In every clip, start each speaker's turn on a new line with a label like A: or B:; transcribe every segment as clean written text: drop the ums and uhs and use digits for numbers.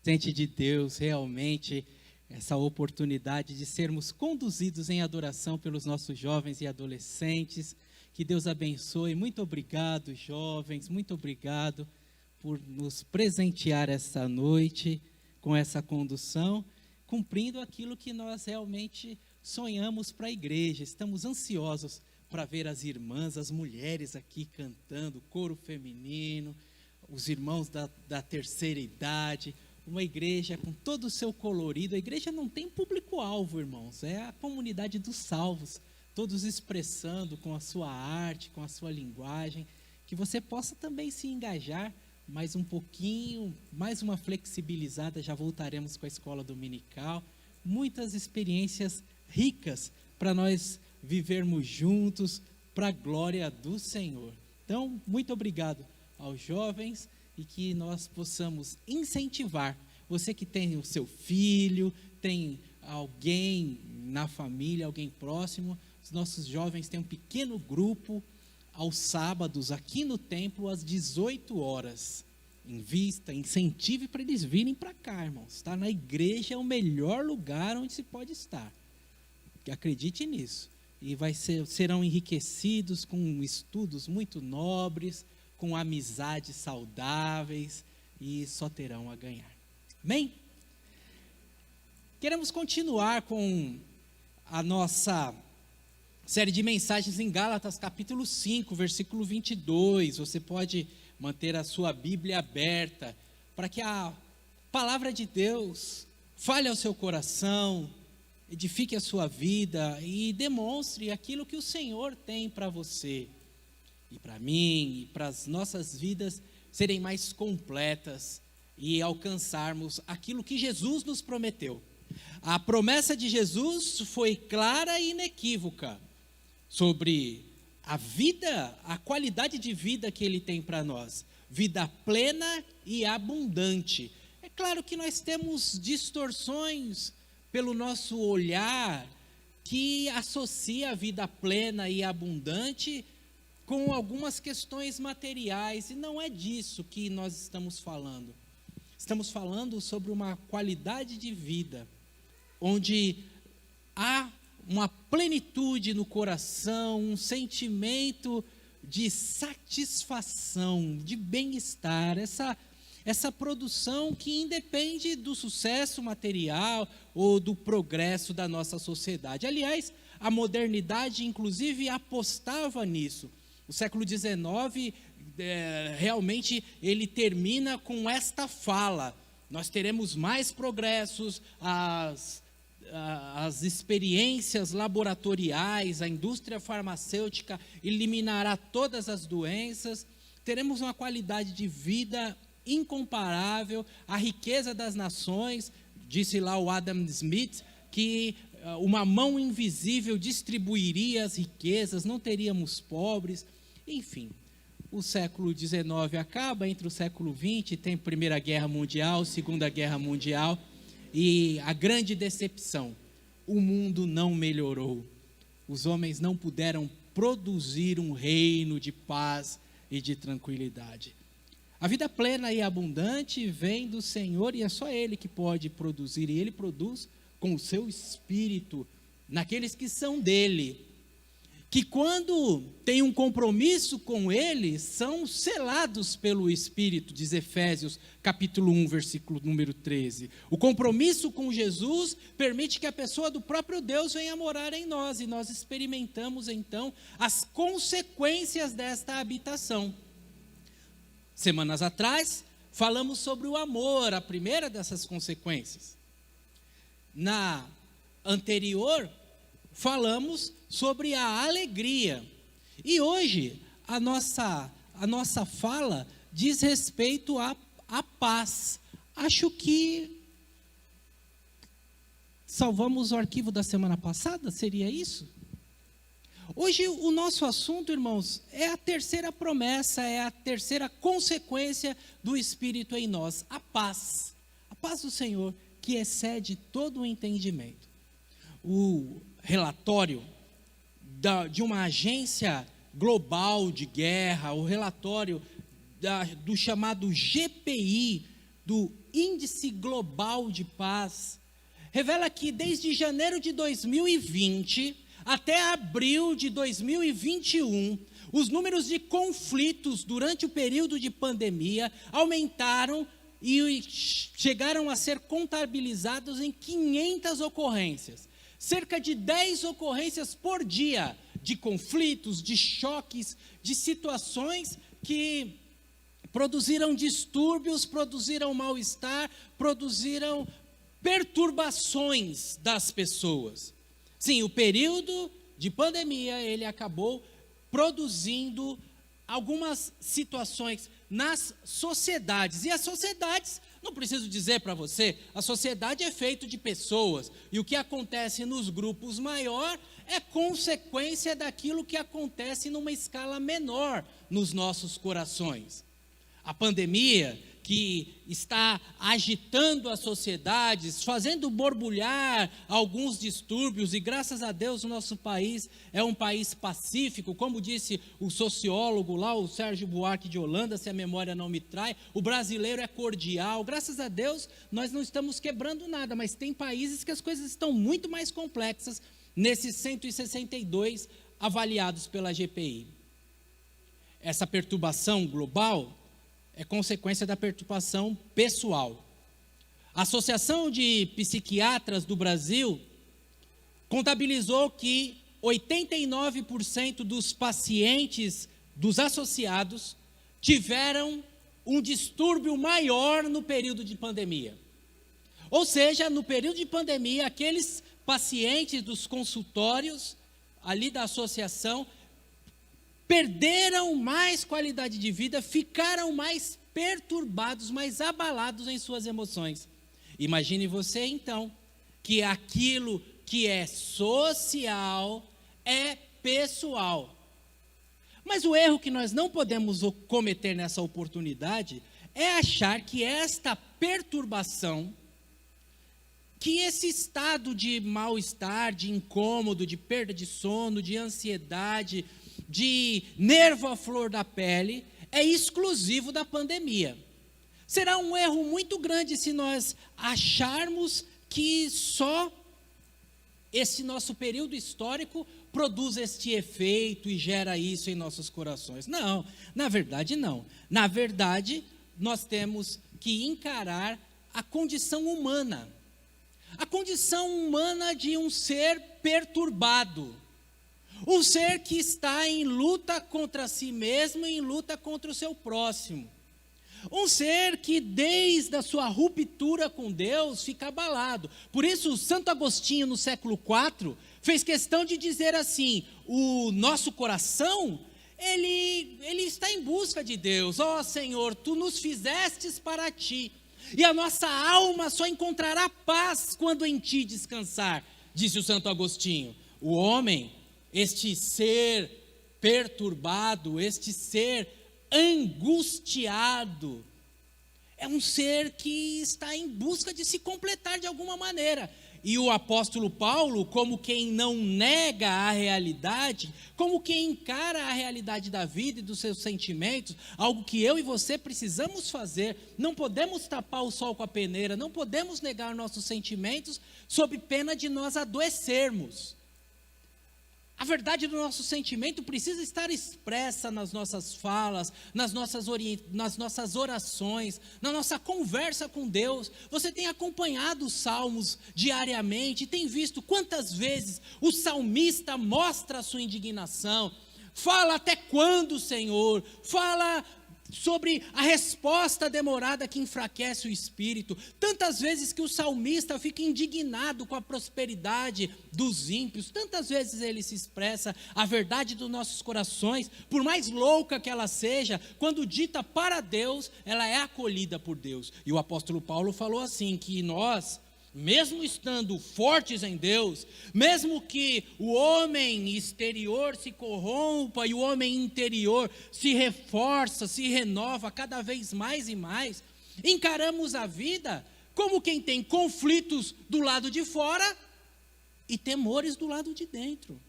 A: presente de Deus, realmente, essa oportunidade de sermos conduzidos em adoração pelos nossos jovens e adolescentes. Que Deus abençoe. Muito obrigado, jovens, muito obrigado por nos presentear essa noite com essa condução, cumprindo aquilo que nós realmente sonhamos para a igreja. Estamos ansiosos para ver as irmãs, as mulheres aqui cantando, coro feminino, os irmãos da terceira idade, uma igreja com todo o seu colorido. A igreja não tem público-alvo, irmãos, é a comunidade dos salvos, todos expressando com a sua arte, com a sua linguagem, que você possa também se engajar mais um pouquinho, mais uma flexibilizada. Já voltaremos com a escola dominical, muitas experiências ricas para nós vivermos juntos, para a glória do Senhor. Então, muito obrigado aos jovens e que nós possamos incentivar. Você que tem o seu filho, tem alguém na família, alguém próximo, os nossos jovens têm um pequeno grupo aos sábados aqui no templo às 18 horas. Invista, incentive para eles virem para cá, irmãos. Estar na igreja é o melhor lugar onde se pode estar. Acredite nisso. E serão enriquecidos com estudos muito nobres, com amizades saudáveis, e só terão a ganhar. Amém? Queremos continuar com a nossa série de mensagens em Gálatas, capítulo 5, versículo 22. Você pode manter a sua Bíblia aberta, para que a palavra de Deus fale ao seu coração, edifique a sua vida e demonstre aquilo que o Senhor tem para você e para mim e para as nossas vidas serem mais completas e alcançarmos aquilo que Jesus nos prometeu. A promessa de Jesus foi clara e inequívoca sobre a vida, a qualidade de vida que Ele tem para nós, vida plena e abundante. É claro que nós temos distorções pelo nosso olhar, que associa a vida plena e abundante com algumas questões materiais, e não é disso que nós estamos falando. Estamos falando sobre uma qualidade de vida, onde há uma plenitude no coração, um sentimento de satisfação, de bem-estar, essa produção que independe do sucesso material ou do progresso da nossa sociedade. Aliás, a modernidade, inclusive, apostava nisso. O século XIX, realmente, ele termina com esta fala: nós teremos mais progressos, as experiências laboratoriais, a indústria farmacêutica eliminará todas as doenças, teremos uma qualidade de vida incomparável, a riqueza das nações. Disse lá o Adam Smith que uma mão invisível distribuiria as riquezas, não teríamos pobres. Enfim, o século XIX acaba, entre o século XX tem Primeira Guerra Mundial, Segunda Guerra Mundial, e a grande decepção: o mundo não melhorou, os homens não puderam produzir um reino de paz e de tranquilidade. A vida plena e abundante vem do Senhor, e é só Ele que pode produzir, e Ele produz com o seu Espírito naqueles que são dele, que quando tem um compromisso com Ele, são selados pelo Espírito, diz Efésios capítulo 1, versículo número 13. O compromisso com Jesus permite que a pessoa do próprio Deus venha morar em nós, e nós experimentamos então as consequências desta habitação. Semanas atrás, falamos sobre o amor, a primeira dessas consequências. Na anterior, falamos sobre a alegria. E hoje, a nossa fala diz respeito à paz. Acho que salvamos o arquivo da semana passada, seria isso? Hoje o nosso assunto, irmãos, é a terceira promessa, é a terceira consequência do Espírito em nós, a paz. A paz do Senhor, que excede todo o entendimento. O relatório de uma agência global de guerra, o relatório do chamado GPI, do Índice Global de Paz revela que desde janeiro de 2020 até abril de 2021, os números de conflitos durante o período de pandemia aumentaram e chegaram a ser contabilizados em 500 ocorrências. Cerca de 10 ocorrências por dia de conflitos, de choques, de situações que produziram distúrbios, produziram mal-estar, produziram perturbações das pessoas. Sim, o período de pandemia, ele acabou produzindo algumas situações nas sociedades. E as sociedades, não preciso dizer para você, a sociedade é feita de pessoas. E o que acontece nos grupos maior é consequência daquilo que acontece numa escala menor nos nossos corações. A pandemia que está agitando as sociedades, fazendo borbulhar alguns distúrbios, e graças a Deus o nosso país é um país pacífico, como disse o sociólogo lá, o Sérgio Buarque de Holanda, se a memória não me trai, o brasileiro é cordial, graças a Deus nós não estamos quebrando nada, mas tem países que as coisas estão muito mais complexas, nesses 162 avaliados pela GPI. Essa perturbação global é consequência da perturbação pessoal. A Associação de Psiquiatras do Brasil contabilizou que 89% dos pacientes, dos associados, tiveram um distúrbio maior no período de pandemia. Ou seja, no período de pandemia, aqueles pacientes dos consultórios, ali da associação, perderam mais qualidade de vida, ficaram mais perturbados, mais abalados em suas emoções. Imagine você, então, que aquilo que é social é pessoal. Mas o erro que nós não podemos cometer nessa oportunidade é achar que esta perturbação, que esse estado de mal-estar, de incômodo, de perda de sono, de ansiedade, de nervo à flor da pele, é exclusivo da pandemia. Será um erro muito grande se nós acharmos que só esse nosso período histórico produz este efeito e gera isso em nossos corações. Não, na verdade não. Na verdade, nós temos que encarar a condição humana. A condição humana de um ser perturbado. Um ser que está em luta contra si mesmo e em luta contra o seu próximo. Um ser que desde a sua ruptura com Deus fica abalado. Por isso, Santo Agostinho, no século IV, fez questão de dizer assim, o nosso coração, ele está em busca de Deus. Ó Senhor, Tu nos fizestes para Ti, e a nossa alma só encontrará paz quando em Ti descansar, disse o Santo Agostinho. O homem, este ser perturbado, este ser angustiado, é um ser que está em busca de se completar de alguma maneira. E o apóstolo Paulo, como quem não nega a realidade, como quem encara a realidade da vida e dos seus sentimentos, algo que eu e você precisamos fazer, não podemos tapar o sol com a peneira, não podemos negar nossos sentimentos, sob pena de nós adoecermos. A verdade do nosso sentimento precisa estar expressa nas nossas falas, nas nossas orações, na nossa conversa com Deus. Você tem acompanhado os salmos diariamente, tem visto quantas vezes o salmista mostra a sua indignação, fala até quando, Senhor, fala sobre a resposta demorada que enfraquece o espírito. Tantas vezes que o salmista fica indignado com a prosperidade dos ímpios, tantas vezes ele se expressa a verdade dos nossos corações, por mais louca que ela seja, quando dita para Deus, ela é acolhida por Deus. E o apóstolo Paulo falou assim, que nós, mesmo estando fortes em Deus, mesmo que o homem exterior se corrompa e o homem interior se reforça, se renova cada vez mais e mais, encaramos a vida como quem tem conflitos do lado de fora e temores do lado de dentro.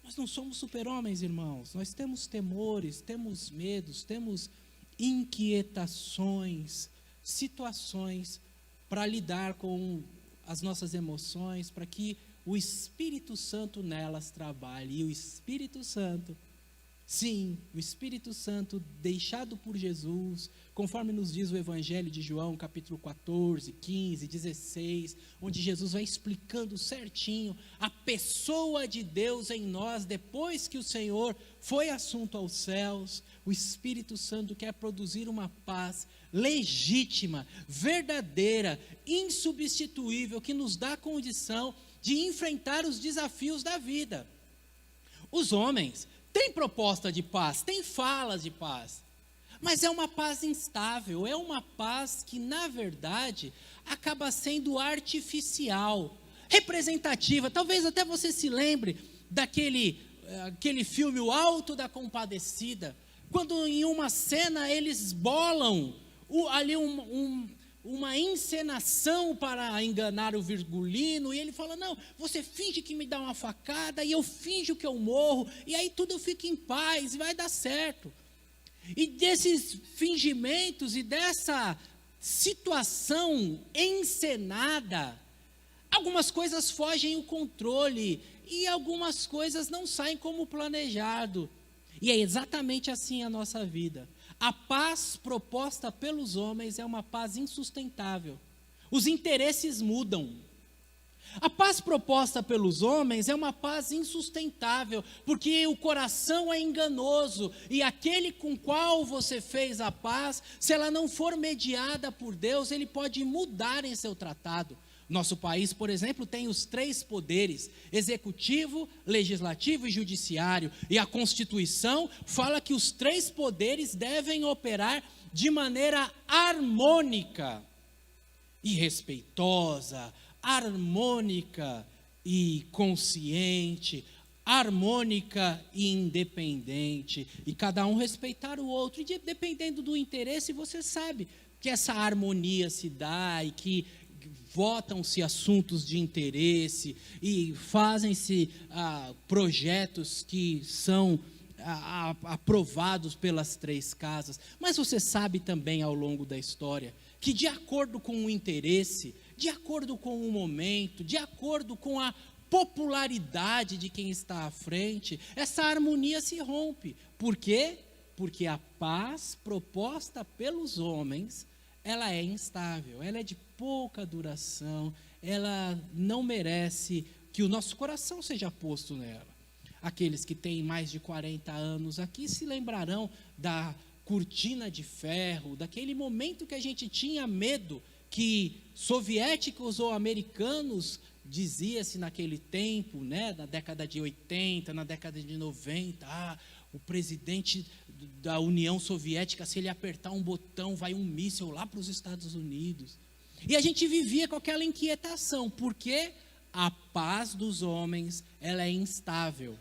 A: Nós não somos super-homens, irmãos, nós temos temores, temos medos, temos inquietações, situações para lidar com as nossas emoções, para que o Espírito Santo nelas trabalhe. E o Espírito Santo, sim, o Espírito Santo deixado por Jesus, conforme nos diz o Evangelho de João, capítulo 14, 15, 16, onde Jesus vai explicando certinho a pessoa de Deus em nós, depois que o Senhor foi assunto aos céus. O Espírito Santo quer produzir uma paz legítima, verdadeira, insubstituível, que nos dá condição de enfrentar os desafios da vida. Os homens têm proposta de paz, têm falas de paz, mas é uma paz instável, é uma paz que, na verdade, acaba sendo artificial, representativa. Talvez até você se lembre daquele filme O Alto da Compadecida, quando em uma cena eles bolam ali uma encenação para enganar o Virgulino, e ele fala: não, você finge que me dá uma facada, e eu finjo que eu morro, e aí tudo fica em paz, e vai dar certo. E desses fingimentos e dessa situação encenada, algumas coisas fogem o controle, e algumas coisas não saem como planejado. E é exatamente assim a nossa vida. A paz proposta pelos homens é uma paz insustentável. Os interesses mudam. A paz proposta pelos homens é uma paz insustentável, porque o coração é enganoso, e aquele com qual você fez a paz, se ela não for mediada por Deus, ele pode mudar em seu tratado. Nosso país, por exemplo, tem os 3 poderes: executivo, legislativo e judiciário. E a Constituição fala que os 3 poderes devem operar de maneira harmônica e respeitosa, harmônica e consciente, harmônica e independente, e cada um respeitar o outro. E dependendo do interesse, você sabe que essa harmonia se dá, e que votam-se assuntos de interesse e fazem-se projetos que são aprovados pelas 3 casas. Mas você sabe também, ao longo da história, que de acordo com o interesse, de acordo com o momento, de acordo com a popularidade de quem está à frente, essa harmonia se rompe. Por quê? Porque a paz proposta pelos homens, ela é instável, ela é de pouca duração, ela não merece que o nosso coração seja posto nela. Aqueles que têm mais de 40 anos aqui se lembrarão da cortina de ferro, daquele momento que a gente tinha medo que soviéticos ou americanos, dizia-se naquele tempo, né, na década de 80, na década de 90, o presidente da União Soviética, se ele apertar um botão, vai um míssil lá para os Estados Unidos. E a gente vivia com aquela inquietação, porque a paz dos homens, ela é instável.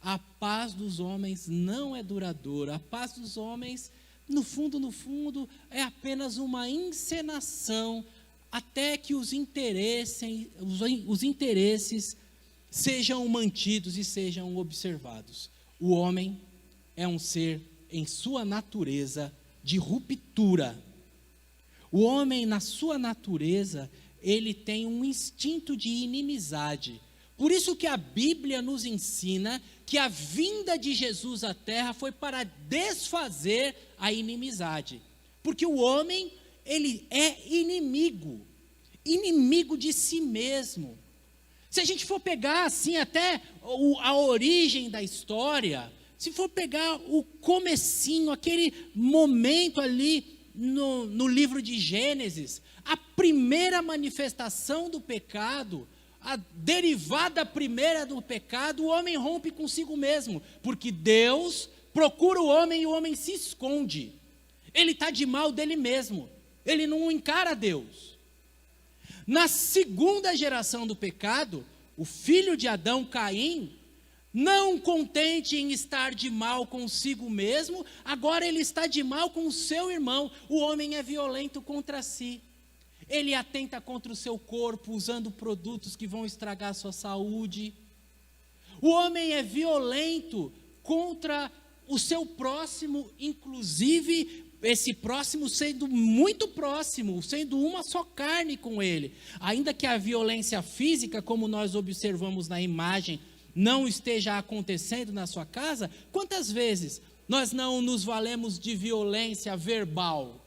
A: A paz dos homens não é duradoura. A paz dos homens, no fundo, é apenas uma encenação, até que os interesses sejam mantidos e sejam observados. O homem é um ser, em sua natureza, de ruptura. O homem, na sua natureza, ele tem um instinto de inimizade. Por isso que a Bíblia nos ensina que a vinda de Jesus à terra foi para desfazer a inimizade. Porque o homem, ele é inimigo de si mesmo. Se a gente for pegar assim até a origem da história, se for pegar o comecinho, aquele momento ali no livro de Gênesis, a primeira manifestação do pecado, a derivada primeira do pecado, o homem rompe consigo mesmo, porque Deus procura o homem e o homem se esconde. Ele está de mal dele mesmo, ele não encara Deus. Na segunda geração do pecado, o filho de Adão, Caim, não contente em estar de mal consigo mesmo, agora ele está de mal com o seu irmão. O homem é violento contra si. Ele atenta contra o seu corpo, usando produtos que vão estragar a sua saúde. O homem é violento contra o seu próximo, inclusive esse próximo sendo muito próximo, sendo uma só carne com ele. Ainda que a violência física, como nós observamos na imagem, não esteja acontecendo na sua casa, quantas vezes nós não nos valemos de violência verbal?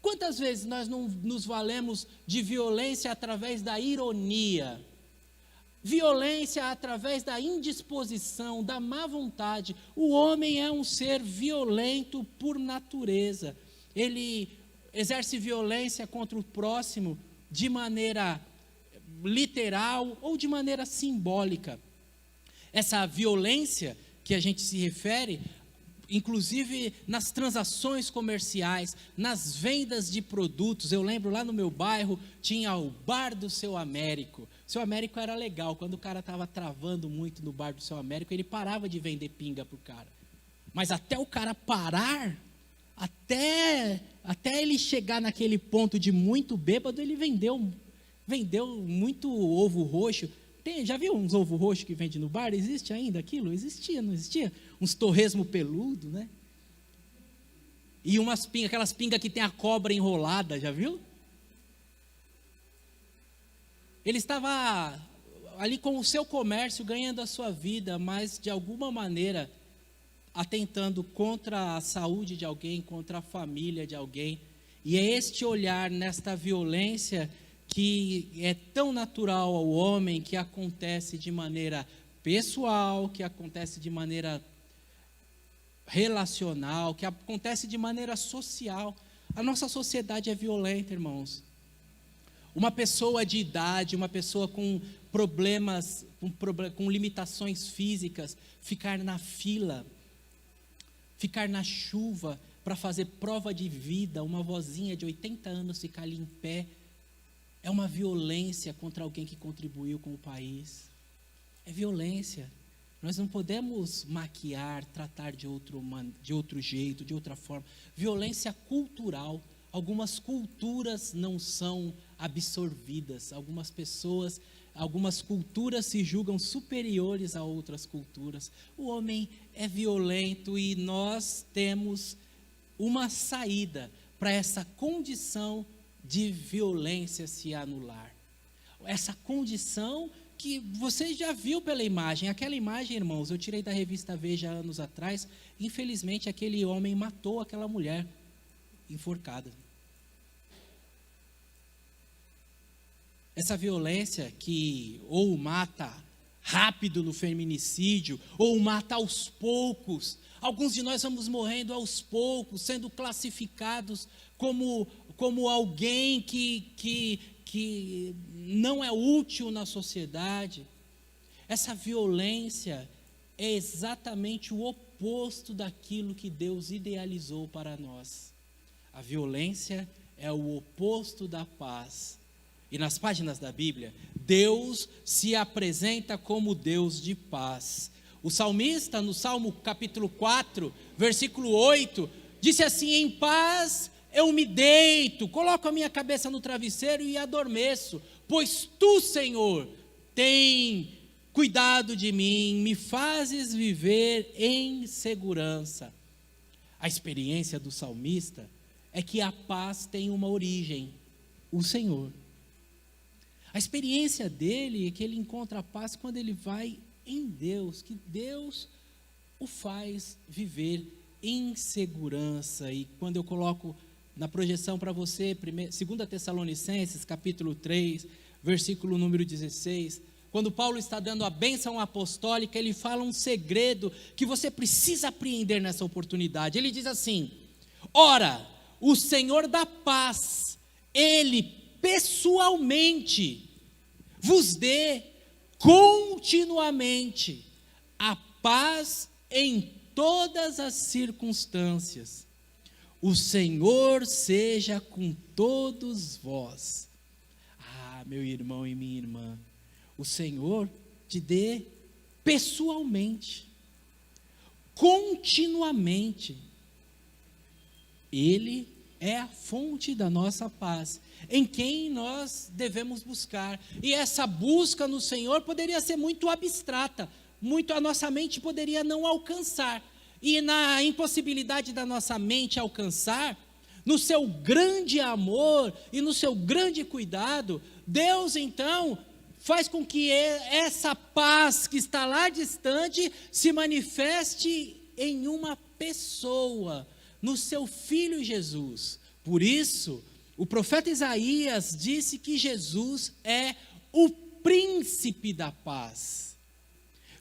A: Quantas vezes nós não nos valemos de violência através da ironia? Violência através da indisposição, da má vontade. O homem é um ser violento por natureza. Ele exerce violência contra o próximo de maneira literal ou de maneira simbólica. Essa violência que a gente se refere, inclusive nas transações comerciais, nas vendas de produtos. Eu lembro lá no meu bairro, tinha o bar do Seu Américo. O Seu Américo era legal, quando o cara estava travando muito no bar do Seu Américo, ele parava de vender pinga para o cara. Mas até o cara parar, até ele chegar naquele ponto de muito bêbado, ele vendeu muito ovo roxo. Já viu uns ovos roxos que vende no bar? Existe ainda aquilo? Existia, não existia? Uns torresmo peludo, né? E umas pingas, aquelas pingas que tem a cobra enrolada, já viu? Ele estava ali com o seu comércio, ganhando a sua vida, mas de alguma maneira atentando contra a saúde de alguém, contra a família de alguém. E é este olhar nesta violência que é tão natural ao homem, que acontece de maneira pessoal, que acontece de maneira relacional, que acontece de maneira social. A nossa sociedade é violenta, irmãos. Uma pessoa de idade, uma pessoa com problemas, com limitações físicas, ficar na fila, ficar na chuva para fazer prova de vida, uma vozinha de 80 anos ficar ali em pé, é uma violência contra alguém que contribuiu com o país. É violência. Nós não podemos maquiar, tratar de outro jeito, de outra forma. Violência cultural. Algumas culturas não são absorvidas. Algumas culturas se julgam superiores a outras culturas. O homem é violento e nós temos uma saída para essa condição de violência se anular. Essa condição que você já viu pela imagem. Aquela imagem, irmãos, eu tirei da revista Veja anos atrás. Infelizmente, aquele homem matou aquela mulher enforcada. Essa violência que ou mata rápido no feminicídio, ou mata aos poucos. Alguns de nós vamos morrendo aos poucos, sendo classificados como alguém que não é útil na sociedade. Essa violência é exatamente o oposto daquilo que Deus idealizou para nós. A violência é o oposto da paz. E nas páginas da Bíblia, Deus se apresenta como Deus de paz. O salmista, no Salmo capítulo 4, versículo 8, disse assim: em paz eu me deito, coloco a minha cabeça no travesseiro e adormeço, pois tu, Senhor, tem cuidado de mim, me fazes viver em segurança. A experiência do salmista é que a paz tem uma origem, o Senhor. A experiência dele é que ele encontra a paz quando ele vai em Deus, que Deus o faz viver em segurança. E quando eu coloco na projeção para você, 2 Tessalonicenses, capítulo 3, versículo número 16, quando Paulo está dando a bênção apostólica, ele fala um segredo que você precisa apreender nessa oportunidade. Ele diz assim: ora, o Senhor da paz, Ele pessoalmente vos dê continuamente a paz em todas as circunstâncias. O Senhor seja com todos vós. Ah, meu irmão e minha irmã, o Senhor te dê pessoalmente, continuamente. Ele é a fonte da nossa paz, em quem nós devemos buscar. E essa busca no Senhor poderia ser muito abstrata, a nossa mente poderia não alcançar. e na impossibilidade da nossa mente alcançar, no seu grande amor e no seu grande cuidado, Deus então faz com que essa paz que está lá distante se manifeste em uma pessoa, no seu Filho Jesus. Por isso, o profeta Isaías disse que Jesus é o príncipe da paz.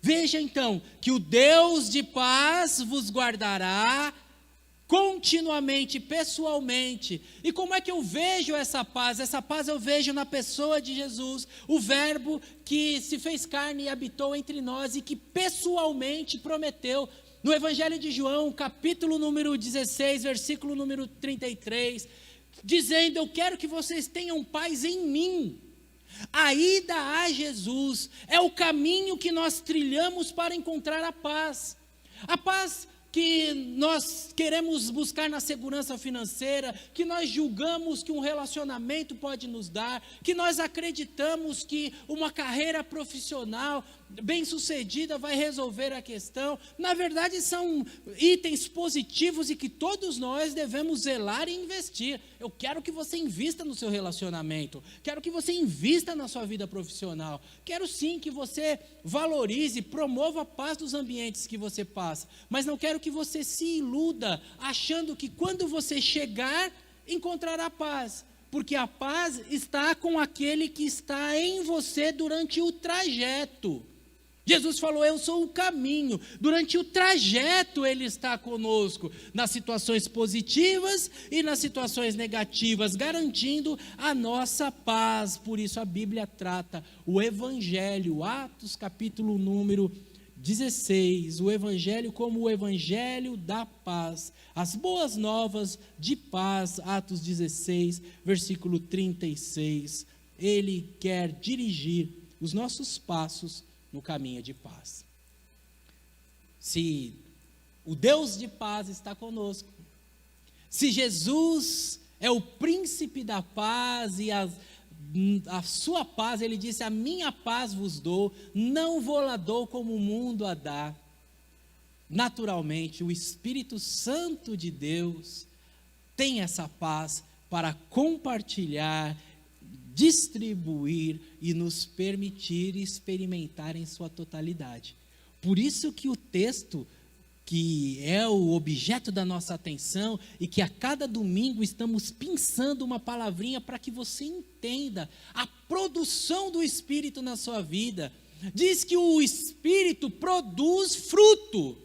A: Veja então, que o Deus de paz vos guardará continuamente, pessoalmente. E como é que eu vejo essa paz? Essa paz eu vejo na pessoa de Jesus, o verbo que se fez carne e habitou entre nós e que pessoalmente prometeu. No Evangelho de João, capítulo número 16, versículo número 33, dizendo: eu quero que vocês tenham paz em mim. A ida a Jesus é o caminho que nós trilhamos para encontrar a paz. A paz que nós queremos buscar na segurança financeira, que nós julgamos que um relacionamento pode nos dar, que nós acreditamos que uma carreira profissional bem-sucedida vai resolver a questão. Na verdade, são itens positivos e que todos nós devemos zelar e investir. Eu quero que você invista no seu relacionamento, quero que você invista na sua vida profissional, quero sim que você valorize, promova a paz dos ambientes que você passa, mas não quero que você se iluda achando que quando você chegar, encontrará paz, porque a paz está com aquele que está em você durante o trajeto. Jesus falou: eu sou o caminho. Durante o trajeto Ele está conosco, nas situações positivas e nas situações negativas, garantindo a nossa paz. Por isso a Bíblia trata o Evangelho, Atos capítulo número 16, o Evangelho como o Evangelho da paz. As boas novas de paz, Atos 16, versículo 36. Ele quer dirigir os nossos passos no caminho de paz. Se o Deus de paz está conosco, se Jesus é o príncipe da paz e a sua paz, ele disse: a minha paz vos dou, não vou lá dou como o mundo a dá. Naturalmente, o Espírito Santo de Deus tem essa paz para compartilhar, distribuir e nos permitir experimentar em sua totalidade. Por isso que o texto, que é o objeto da nossa atenção, e que a cada domingo estamos pensando uma palavrinha para que você entenda a produção do Espírito na sua vida, diz que o Espírito produz fruto,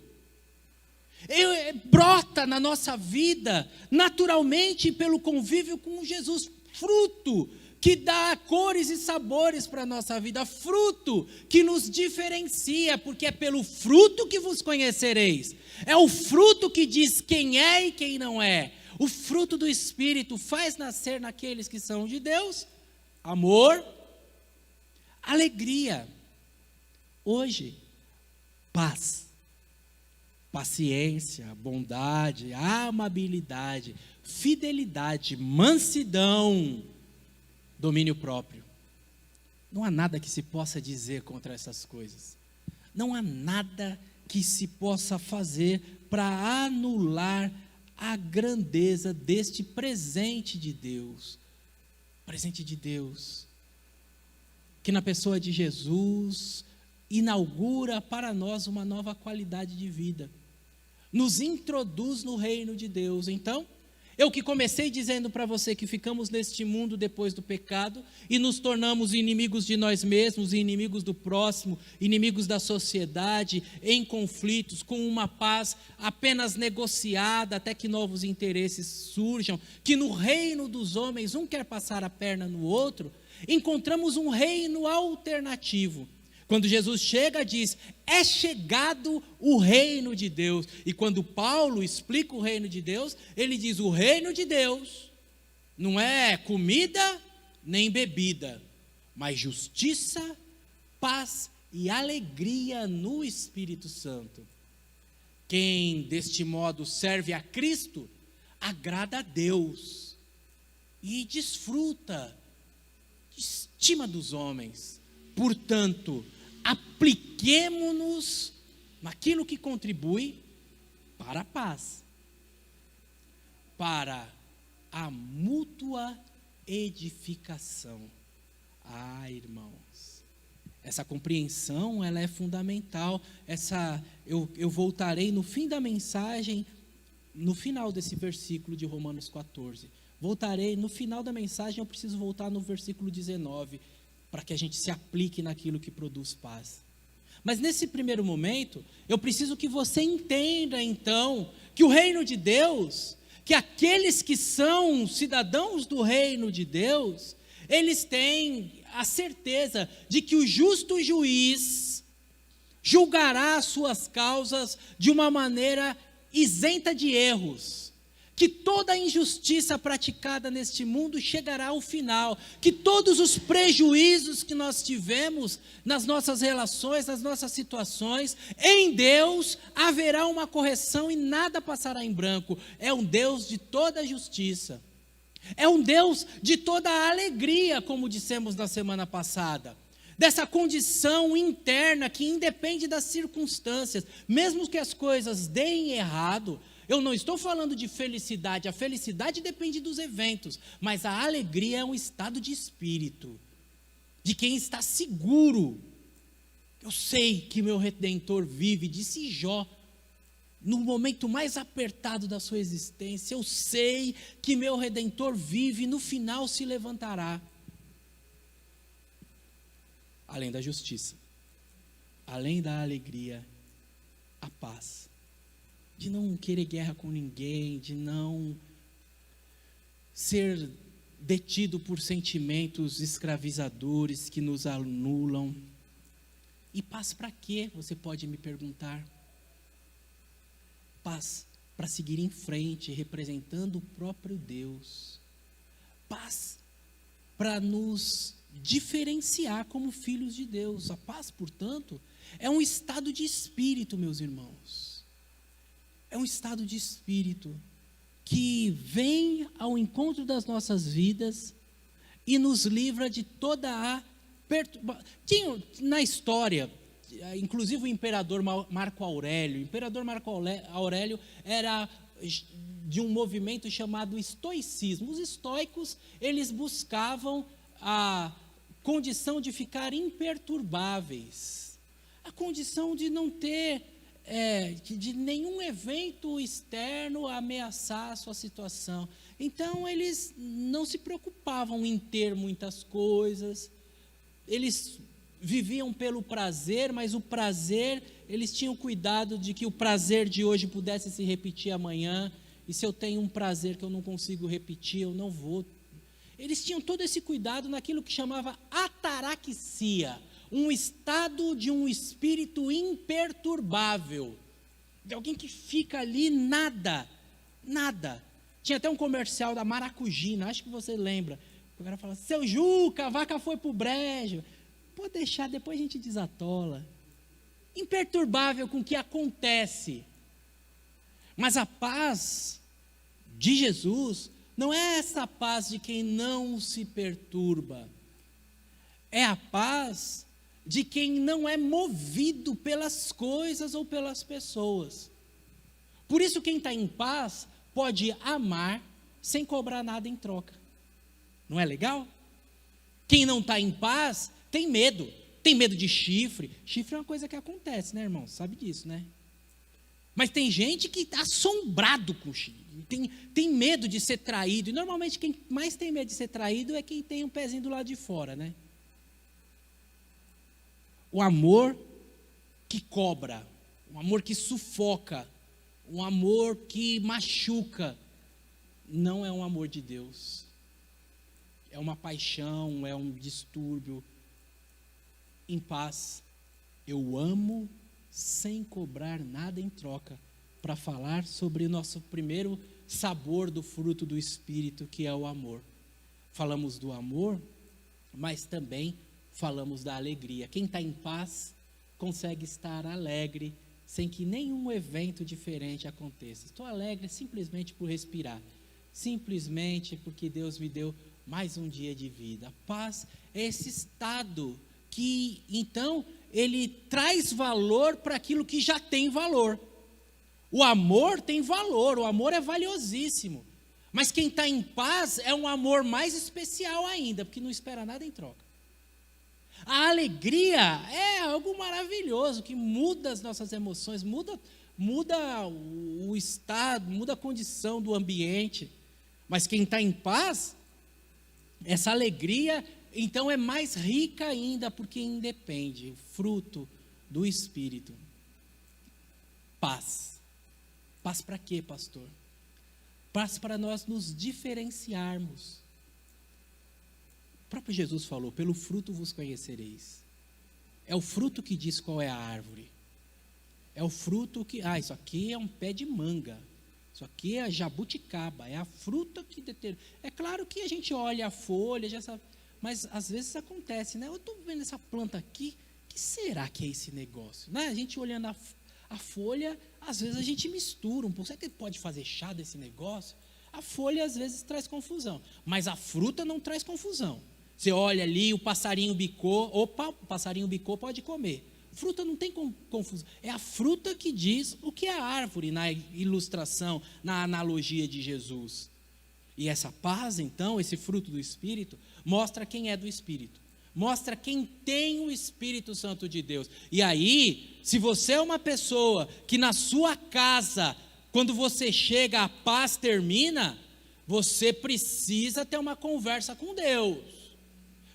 A: brota na nossa vida naturalmente pelo convívio com Jesus, fruto que dá cores e sabores para a nossa vida, fruto que nos diferencia, porque é pelo fruto que vos conhecereis. É o fruto que diz quem é e quem não é. O fruto do Espírito faz nascer naqueles que são de Deus amor, alegria. Hoje, paz, paciência, bondade, amabilidade, fidelidade, mansidão, domínio próprio. Não há nada que se possa dizer contra essas coisas. Não há nada que se possa fazer para anular a grandeza deste presente de Deus. Presente de Deus, que na pessoa de Jesus inaugura para nós uma nova qualidade de vida. Nos introduz no reino de Deus. Então, eu que comecei dizendo para você que ficamos neste mundo depois do pecado e nos tornamos inimigos de nós mesmos, inimigos do próximo, inimigos da sociedade, em conflitos, com uma paz apenas negociada até que novos interesses surjam, que no reino dos homens um quer passar a perna no outro, encontramos um reino alternativo. Quando Jesus chega, diz: é chegado o reino de Deus. E quando Paulo explica o reino de Deus, ele diz: o reino de Deus não é comida nem bebida, mas justiça, paz e alegria no Espírito Santo. Quem deste modo serve a Cristo, agrada a Deus e desfruta, estima dos homens. Portanto, apliquemo-nos naquilo que contribui para a paz, para a mútua edificação. Irmãos, essa compreensão, ela é fundamental. Eu voltarei no fim da mensagem, no final desse versículo de Romanos 14. Voltarei, no final da mensagem eu preciso voltar no versículo 19, para que a gente se aplique naquilo que produz paz. Mas nesse primeiro momento, eu preciso que você entenda então, que o reino de Deus, que aqueles que são cidadãos do reino de Deus, eles têm a certeza de que o justo juiz julgará as suas causas de uma maneira isenta de erros, que toda injustiça praticada neste mundo chegará ao final, que todos os prejuízos que nós tivemos nas nossas relações, nas nossas situações, em Deus haverá uma correção e nada passará em branco. É um Deus de toda justiça, é um Deus de toda alegria, como dissemos na semana passada, dessa condição interna que independe das circunstâncias, mesmo que as coisas deem errado. Eu não estou falando de felicidade, a felicidade depende dos eventos, mas a alegria é um estado de espírito, de quem está seguro. Eu sei que meu Redentor vive, disse Jó, no momento mais apertado da sua existência. Eu sei que meu Redentor vive, no final se levantará. Além da justiça, além da alegria, a paz. De não querer guerra com ninguém, de não ser detido por sentimentos escravizadores que nos anulam. E paz para quê? Você pode me perguntar. Paz para seguir em frente, representando o próprio Deus. Paz para nos diferenciar como filhos de Deus. A paz, portanto, é um estado de espírito, meus irmãos. É um estado de espírito que vem ao encontro das nossas vidas e nos livra de toda a perturbação. Na história, inclusive o imperador Marco Aurélio. O imperador Marco Aurélio era de um movimento chamado estoicismo. Os estoicos, eles buscavam a condição de ficar imperturbáveis, a condição de não ter de nenhum evento externo ameaçar a sua situação. Então eles não se preocupavam em ter muitas coisas, eles viviam pelo prazer, mas o prazer, eles tinham cuidado de que o prazer de hoje pudesse se repetir amanhã, e se eu tenho um prazer que eu não consigo repetir, eu não vou. Eles tinham todo esse cuidado naquilo que chamava ataraxia, um estado de um espírito imperturbável, de alguém que fica ali nada. Tinha até um comercial da Maracujina, acho que você lembra, o cara fala: seu Juca, a vaca foi pro brejo. Pode deixar, depois a gente desatola. Imperturbável com o que acontece. Mas a paz de Jesus não é essa paz de quem não se perturba. É a paz de quem não é movido pelas coisas ou pelas pessoas. Por isso, quem está em paz pode amar sem cobrar nada em troca. Não é legal? Quem não está em paz tem medo de chifre. Chifre é uma coisa que acontece, né, irmão? Sabe disso, né? Mas tem gente que está assombrado com chifre, tem medo de ser traído. E normalmente quem mais tem medo de ser traído é quem tem um pezinho do lado de fora, né? O amor que cobra, um amor que sufoca, um amor que machuca, não é um amor de Deus. É uma paixão, é um distúrbio. Em paz, eu amo sem cobrar nada em troca, para falar sobre o nosso primeiro sabor do fruto do Espírito, que é o amor. Falamos do amor, mas também falamos da alegria. Quem está em paz consegue estar alegre sem que nenhum evento diferente aconteça. Estou alegre simplesmente por respirar, simplesmente porque Deus me deu mais um dia de vida. A paz é esse estado que, então, ele traz valor para aquilo que já tem valor. O amor tem valor, o amor é valiosíssimo. Mas quem está em paz é um amor mais especial ainda, porque não espera nada em troca. A alegria é algo maravilhoso, que muda as nossas emoções, muda o estado, muda a condição do ambiente. Mas quem está em paz, essa alegria, então, é mais rica ainda, porque independe, fruto do Espírito. Paz. Paz para quê, pastor? Paz para nós nos diferenciarmos. O próprio Jesus falou, pelo fruto vos conhecereis. É o fruto que diz qual é a árvore. É o fruto que, isso aqui é um pé de manga. Isso aqui é jabuticaba, é a fruta que determina. É claro que a gente olha a folha, já sabe, mas às vezes acontece, né? Eu estou vendo essa planta aqui, o que será que é esse negócio? Né? A gente olhando a folha, às vezes a gente mistura um pouco. Será que ele pode fazer chá desse negócio? A folha às vezes traz confusão, mas a fruta não traz confusão. Você olha ali, o passarinho bicou, opa, o passarinho bicou, pode comer. Fruta não tem confusão, é a fruta que diz o que é a árvore, na ilustração, na analogia de Jesus. E essa paz, então, esse fruto do Espírito, mostra quem é do Espírito, mostra quem tem o Espírito Santo de Deus. E aí, se você é uma pessoa que na sua casa, quando você chega, a paz termina, você precisa ter uma conversa com Deus.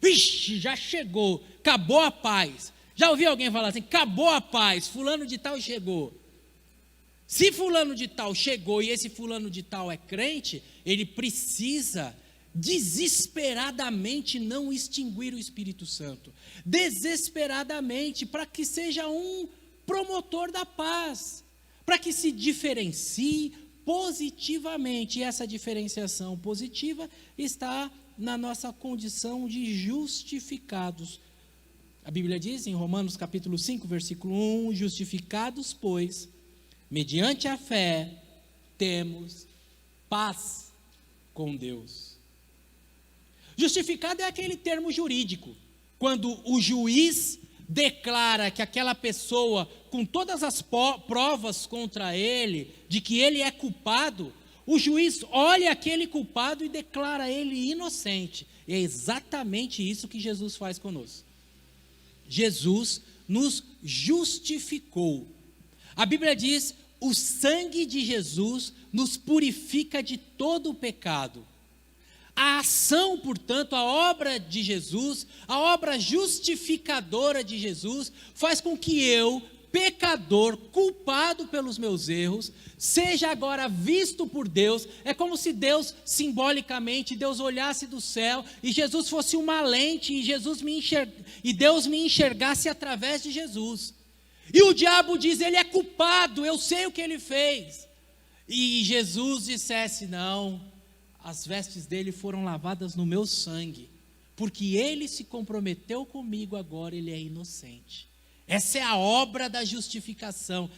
A: Vixe, já chegou, acabou a paz. Já ouviu alguém falar assim, acabou a paz, fulano de tal chegou. Se fulano de tal chegou e esse fulano de tal é crente, ele precisa desesperadamente não extinguir o Espírito Santo. Desesperadamente, para que seja um promotor da paz, para que se diferencie positivamente. E essa diferenciação positiva está na nossa condição de justificados. A Bíblia diz em Romanos capítulo 5, versículo 1, justificados, pois, mediante a fé, temos paz com Deus. Justificado é aquele termo jurídico, quando o juiz declara que aquela pessoa, com todas as provas contra ele, de que ele é culpado, o juiz olha aquele culpado e declara ele inocente. E é exatamente isso que Jesus faz conosco. Jesus nos justificou. A Bíblia diz, o sangue de Jesus nos purifica de todo o pecado. A ação, portanto, a obra de Jesus, a obra justificadora de Jesus, faz com que eu, pecador, culpado pelos meus erros, seja agora visto por Deus. É como se Deus, simbolicamente, Deus olhasse do céu e Jesus fosse uma lente e Deus me enxergasse através de Jesus. E o diabo diz, ele é culpado, eu sei o que ele fez. E Jesus dissesse, não, as vestes dele foram lavadas no meu sangue, porque ele se comprometeu comigo, agora ele é inocente. Essa é a obra da justificação.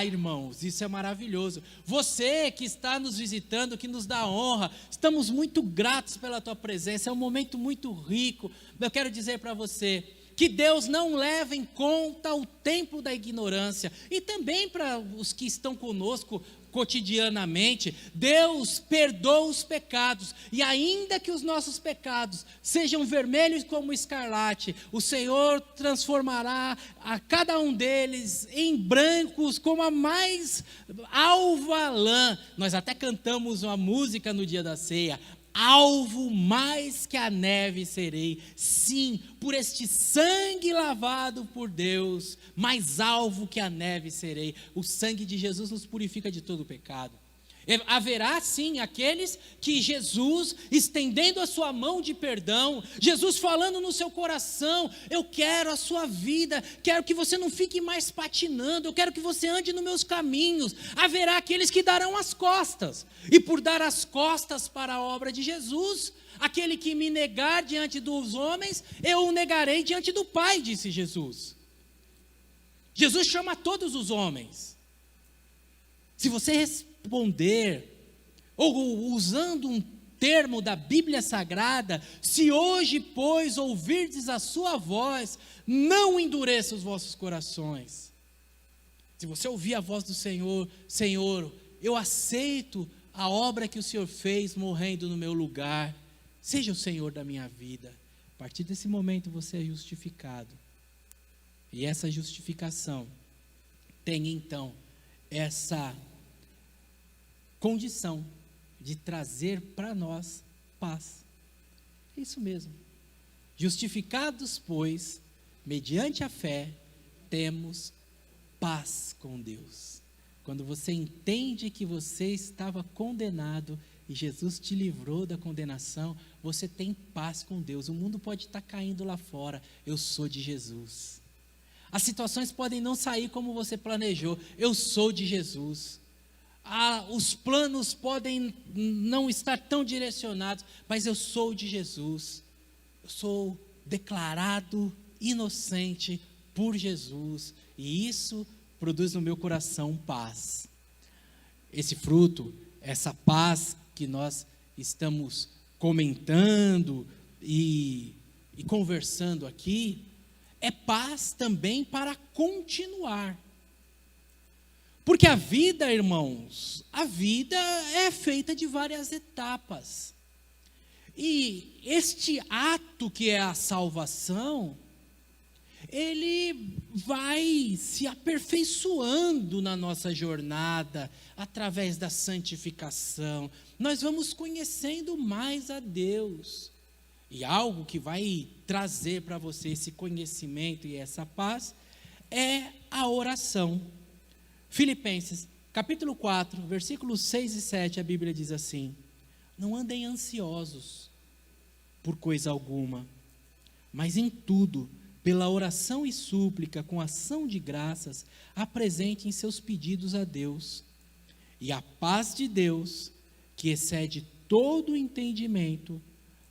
A: Irmãos, isso é maravilhoso. Você que está nos visitando, que nos dá honra, estamos muito gratos pela tua presença, é um momento muito rico. Eu quero dizer para você que Deus não leva em conta o tempo da ignorância, e também para os que estão conosco cotidianamente. Deus perdoa os pecados, e ainda que os nossos pecados sejam vermelhos como escarlate, o Senhor transformará a cada um deles em brancos como a mais alva lã. Nós até cantamos uma música no dia da ceia: alvo mais que a neve serei. Sim, por este sangue lavado por Deus, mais alvo que a neve serei. O sangue de Jesus nos purifica de todo o pecado. Haverá sim aqueles que Jesus, estendendo a sua mão de perdão, Jesus falando no seu coração: eu quero a sua vida, quero que você não fique mais patinando, eu quero que você ande nos meus caminhos. Haverá aqueles que darão as costas, e por dar as costas para a obra de Jesus, aquele que me negar diante dos homens, eu o negarei diante do Pai, disse Jesus. Jesus chama todos os homens. Se você responder, ou usando um termo da Bíblia Sagrada, se hoje, pois, ouvirdes a sua voz, não endureça os vossos corações. Se você ouvir a voz do Senhor, Senhor, eu aceito a obra que o Senhor fez morrendo no meu lugar, seja o Senhor da minha vida. A partir desse momento você é justificado. E essa justificação tem então essa condição de trazer para nós paz. É isso mesmo. Justificados, pois, mediante a fé, temos paz com Deus. Quando você entende que você estava condenado e Jesus te livrou da condenação, você tem paz com Deus. O mundo pode estar caindo lá fora, eu sou de Jesus. As situações podem não sair como você planejou, eu sou de Jesus. Os planos podem não estar tão direcionados, mas eu sou de Jesus. Eu sou declarado inocente por Jesus, e isso produz no meu coração paz. Esse fruto, essa paz que nós estamos comentando e conversando aqui, é paz também para continuar. Porque a vida, irmãos, a vida é feita de várias etapas. E este ato que é a salvação, ele vai se aperfeiçoando na nossa jornada, através da santificação. Nós vamos conhecendo mais a Deus. E algo que vai trazer para você esse conhecimento e essa paz é a oração. Filipenses, capítulo 4, versículos 6 e 7, a Bíblia diz assim: não andem ansiosos por coisa alguma, mas em tudo, pela oração e súplica, com ação de graças, apresentem seus pedidos a Deus. E a paz de Deus, que excede todo o entendimento,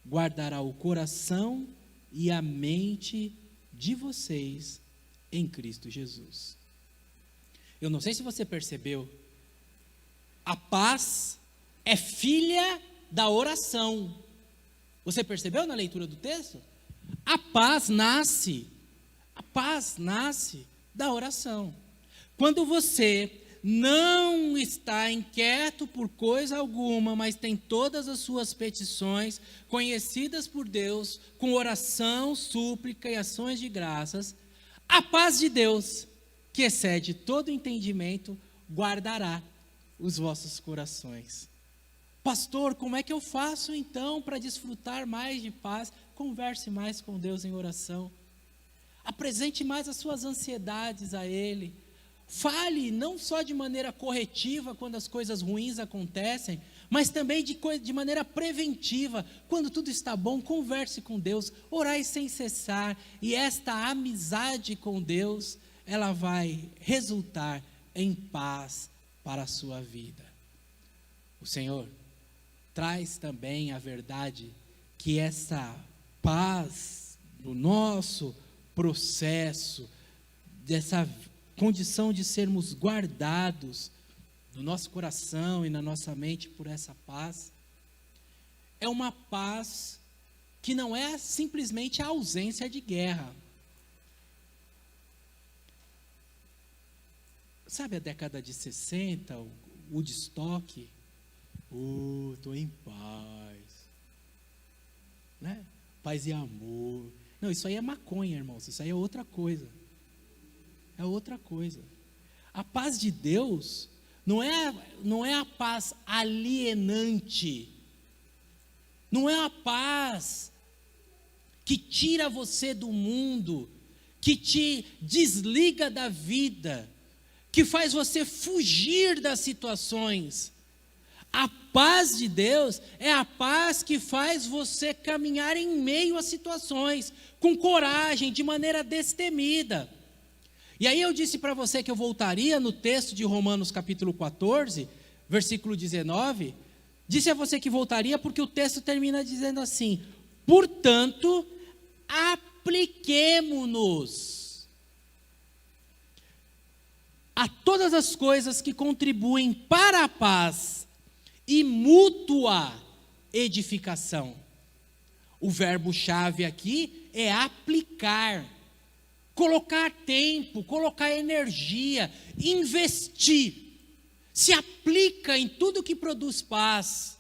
A: guardará o coração e a mente de vocês em Cristo Jesus. Eu não sei se você percebeu, a paz é filha da oração. Você percebeu na leitura do texto? A paz nasce da oração. Quando você não está inquieto por coisa alguma, mas tem todas as suas petições conhecidas por Deus, com oração, súplica e ações de graças, a paz de Deus, que excede todo entendimento, guardará os vossos corações. Pastor, como é que eu faço então para desfrutar mais de paz? Converse mais com Deus em oração. Apresente mais as suas ansiedades a Ele. Fale não só de maneira corretiva quando as coisas ruins acontecem, mas também de maneira preventiva. Quando tudo está bom, converse com Deus, orai sem cessar. E esta amizade com Deus, ela vai resultar em paz para a sua vida. O Senhor traz também a verdade que essa paz no nosso processo, dessa condição de sermos guardados no nosso coração e na nossa mente por essa paz, é uma paz que não é simplesmente a ausência de guerra. Sabe a década de 60, o Woodstock? Estou em paz. Né? Paz e amor. Não, isso aí é maconha, irmãos. Isso aí é outra coisa. É outra coisa. A paz de Deus não é a paz alienante. Não é a paz que tira você do mundo, que te desliga da vida, que faz você fugir das situações. A paz de Deus é a paz que faz você caminhar em meio às situações, com coragem, de maneira destemida. E aí eu disse para você que eu voltaria no texto de Romanos capítulo 14, versículo 19, disse a você que voltaria porque o texto termina dizendo assim: portanto, apliquemo-nos a todas as coisas que contribuem para a paz e mútua edificação. O verbo-chave aqui é aplicar. colocar tempo, colocar energia, investir, se aplica em tudo que produz paz.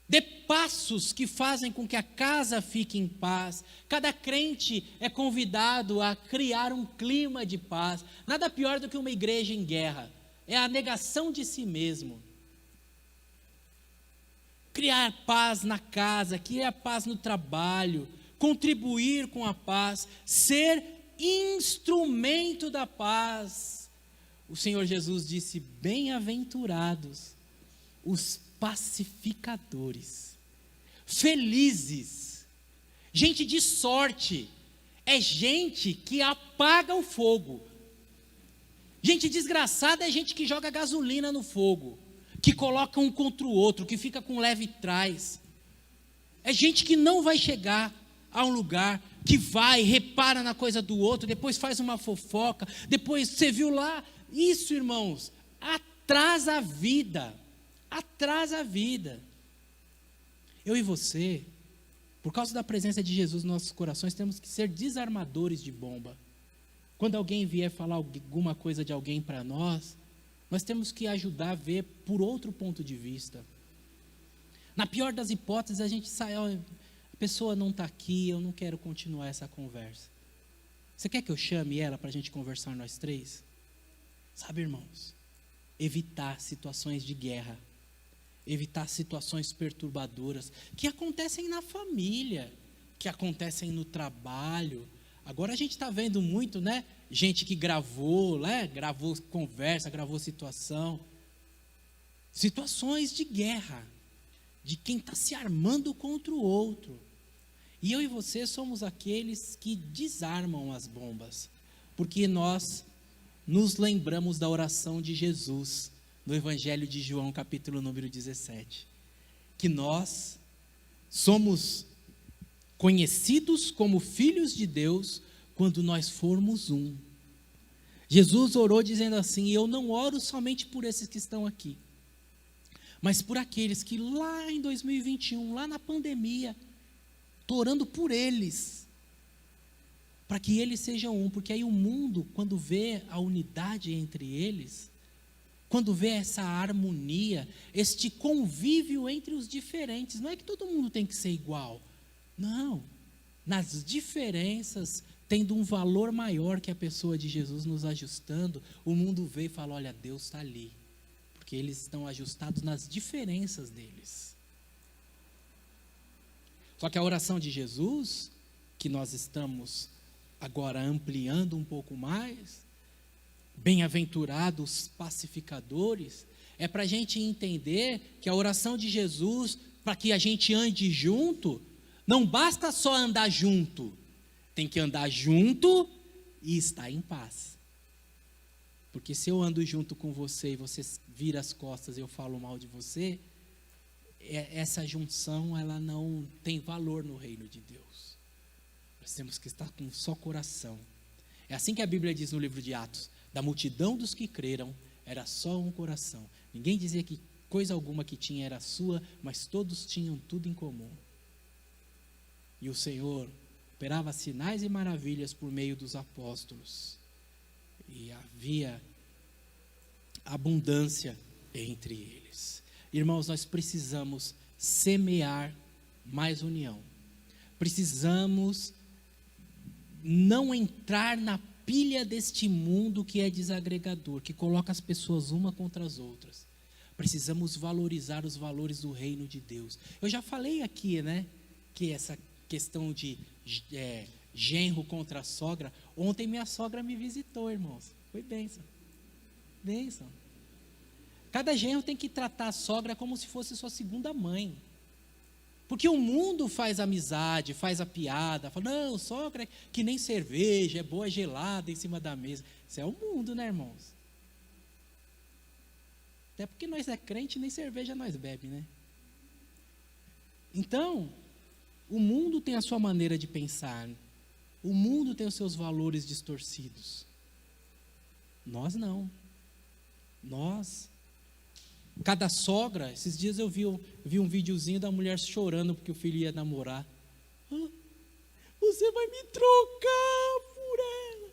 A: Dê passos que fazem com que a casa fique em paz. Cada crente é convidado a criar um clima de paz. Nada pior do que uma igreja em guerra. É a negação de si mesmo. Criar paz na casa, criar paz no trabalho, contribuir com a paz, ser instrumento da paz. O Senhor Jesus disse: bem-aventurados os pacificadores, felizes, gente de sorte, é gente que apaga o fogo. Gente desgraçada é gente que joga gasolina no fogo, que coloca um contra o outro, que fica com leve trás. É gente que não vai chegar a um lugar, que vai, repara na coisa do outro, depois faz uma fofoca, depois você viu lá. Isso, irmãos, atrasa a vida. Atrasa a vida. Eu e você, por causa da presença de Jesus nos nossos corações, temos que ser desarmadores de bomba. Quando alguém vier falar alguma coisa de alguém para nós temos que ajudar a ver por outro ponto de vista. Na pior das hipóteses, a gente sai: a pessoa não está aqui, eu não quero continuar essa conversa. Você quer que eu chame ela para a gente conversar nós três? Sabe, irmãos, evitar situações de guerra, evitar situações perturbadoras, que acontecem na família, que acontecem no trabalho. Agora a gente está vendo muito, né? Gente que gravou conversa, gravou situações de guerra, de quem está se armando contra o outro. E eu e você somos aqueles que desarmam as bombas, porque nós nos lembramos da oração de Jesus, no Evangelho de João, capítulo número 17, que nós somos conhecidos como filhos de Deus quando nós formos um. Jesus orou dizendo assim: eu não oro somente por esses que estão aqui, mas por aqueles que lá em 2021, lá na pandemia, estou orando por eles, para que eles sejam um, porque aí o mundo, quando vê a unidade entre eles, quando vê essa harmonia, este convívio entre os diferentes, não é que todo mundo tem que ser igual, não, nas diferenças, tendo um valor maior que a pessoa de Jesus nos ajustando, o mundo vê e fala: olha, Deus está ali, porque eles estão ajustados nas diferenças deles. Só que a oração de Jesus, que nós estamos agora ampliando um pouco mais, bem-aventurados pacificadores, é para a gente entender que a oração de Jesus, para que a gente ande junto, não basta só andar junto, tem que andar junto e estar em paz. Porque se eu ando junto com você e você vira as costas e eu falo mal de você, essa junção ela não tem valor no reino de Deus. Nós temos que estar com um só coração. É assim que a Bíblia diz no livro de Atos: da multidão dos que creram, era só um coração. Ninguém dizia que coisa alguma que tinha era sua, mas todos tinham tudo em comum. E o Senhor operava sinais e maravilhas por meio dos apóstolos. E havia abundância entre eles. Irmãos, nós precisamos semear mais união. Precisamos não entrar na pilha deste mundo que é desagregador, que coloca as pessoas uma contra as outras. Precisamos valorizar os valores do reino de Deus. Eu já falei aqui, né, que essa questão de genro contra a sogra, ontem minha sogra me visitou, irmãos, foi bênção, bênção. Cada genro tem que tratar a sogra como se fosse sua segunda mãe, porque o mundo faz amizade, faz a piada, fala: não, sogra é que nem cerveja, é boa gelada em cima da mesa. Isso é o mundo, né, irmãos? Até porque nós é crente, nem cerveja nós bebe, né? Então, o mundo tem a sua maneira de pensar, o mundo tem os seus valores distorcidos. Nós não. Nós, cada sogra, esses dias eu vi um videozinho da mulher chorando porque o filho ia namorar. Você vai me trocar por ela.